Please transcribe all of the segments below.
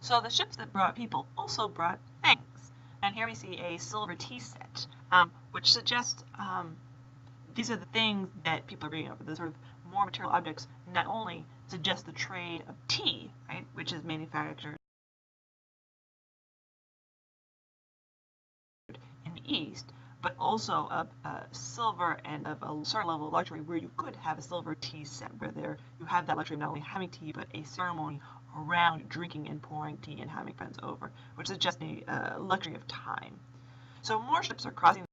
So the ships that brought people also brought things. And here we see a silver tea set, which suggests these are the things that people are bringing over, the sort of more material objects not only suggest the trade of tea, right, which is manufactured in the East, but also of silver and of a certain level of luxury where you could have a silver tea set where you have that luxury of not only having tea but a ceremony around drinking and pouring tea and having friends over, which suggests a luxury of time. So more ships are crossing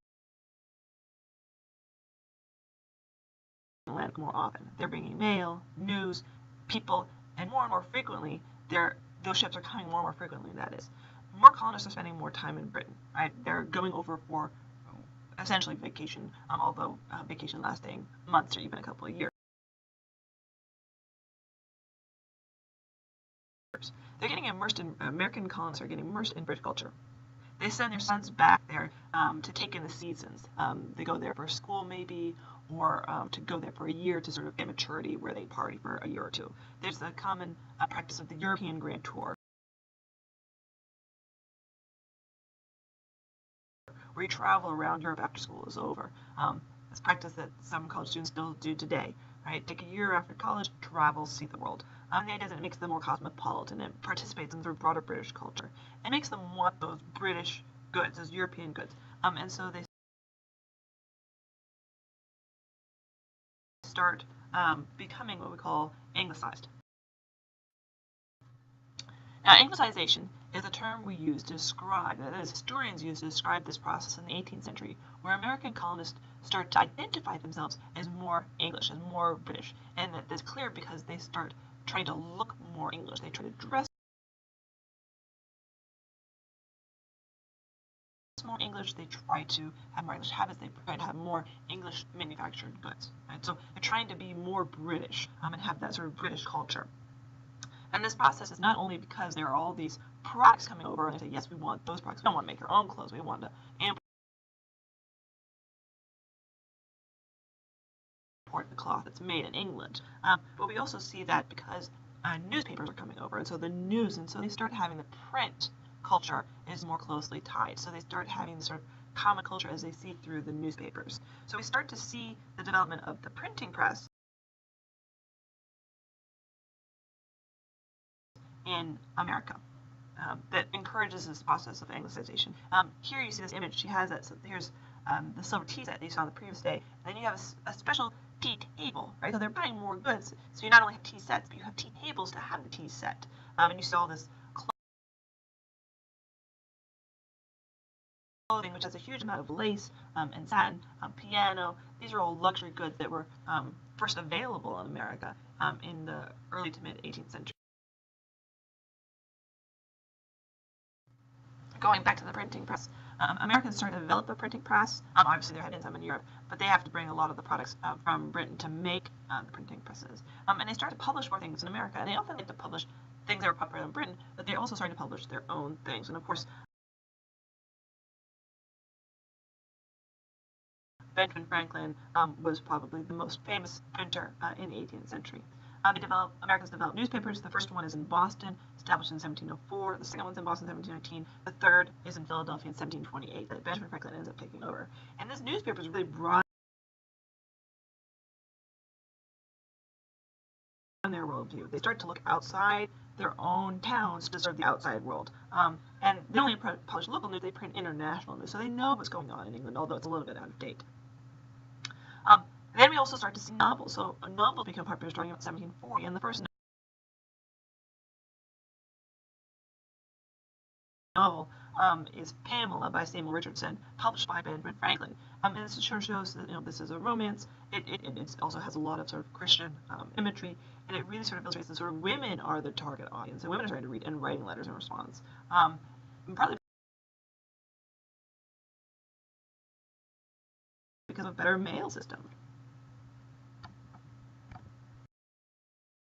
the land more often. They're bringing mail, news, people, and more frequently, those ships are coming more and more frequently, that is. More colonists are spending more time in Britain, right? They're going over for essentially vacation, although vacation lasting months or even a couple of years. They're getting immersed in, American colonists are getting immersed in British culture. They send their sons back there to take in the seasons. They go there for school maybe, or to go there for a year to sort of get maturity where they party for a year or two. There's the common practice of the European Grand Tour, where you travel around Europe after school is over. It's a practice that some college students still do today, right? Take a year after college, travel, see the world. The idea is that it makes them more cosmopolitan. It participates in the broader British culture. It makes them want those British goods, those European goods. And so they start becoming what we call anglicized. Now, anglicization is a term we use to describe, that is, historians use to describe this process in the 18th century, where American colonists start to identify themselves as more English, as more British. And that's clear because they start trying to look more English. They try to dress more English, they try to have more English habits, they try to have more English manufactured goods. Right? So they're trying to be more British and have that sort of British culture. And this process is not only because there are all these products coming over and they say, yes, we want those products. We don't want to make our own clothes. We want to import the cloth that's made in England. But we also see that because newspapers are coming over, and so the news, and so they start having the print culture is more closely tied. So they start having this sort of common culture as they see through the newspapers. So we start to see the development of the printing press in America that encourages this process of anglicization. Here you see this image. She has that. So here's the silver tea set that you saw the previous day. And then you have a special tea table, right? So they're buying more goods. So you not only have tea sets, but you have tea tables to have the tea set. And you saw this clothing, which has a huge amount of lace and satin, piano. These are all luxury goods that were first available in America in the early to mid 18th century. Going back to the printing press, Americans started to develop a printing press. Obviously, there had been some in Europe, but they have to bring a lot of the products from Britain to make the printing presses. And they started to publish more things in America. And they often like to publish things that were popular in Britain, but they also started to publish their own things. And of course, Benjamin Franklin was probably the most famous printer in the 18th century. Americans developed newspapers. The first one is in Boston, established in 1704. The second one's in Boston in 1719. The third is in Philadelphia in 1728 that Benjamin Franklin ends up taking over. And this newspaper is really broad in their worldview. They start to look outside their own towns to serve the outside world. And they don't only publish local news, they print international news. So they know what's going on in England, although it's a little bit out of date. Then we also start to see novels. So novels become popular starting in 1740, and the first novel is Pamela by Samuel Richardson, published by Benjamin Franklin. And this sure shows that this is a romance. It also has a lot of sort of Christian imagery, and it really sort of illustrates that sort of women are the target audience, and women are starting to read and writing letters in response. Partly because of a better mail system.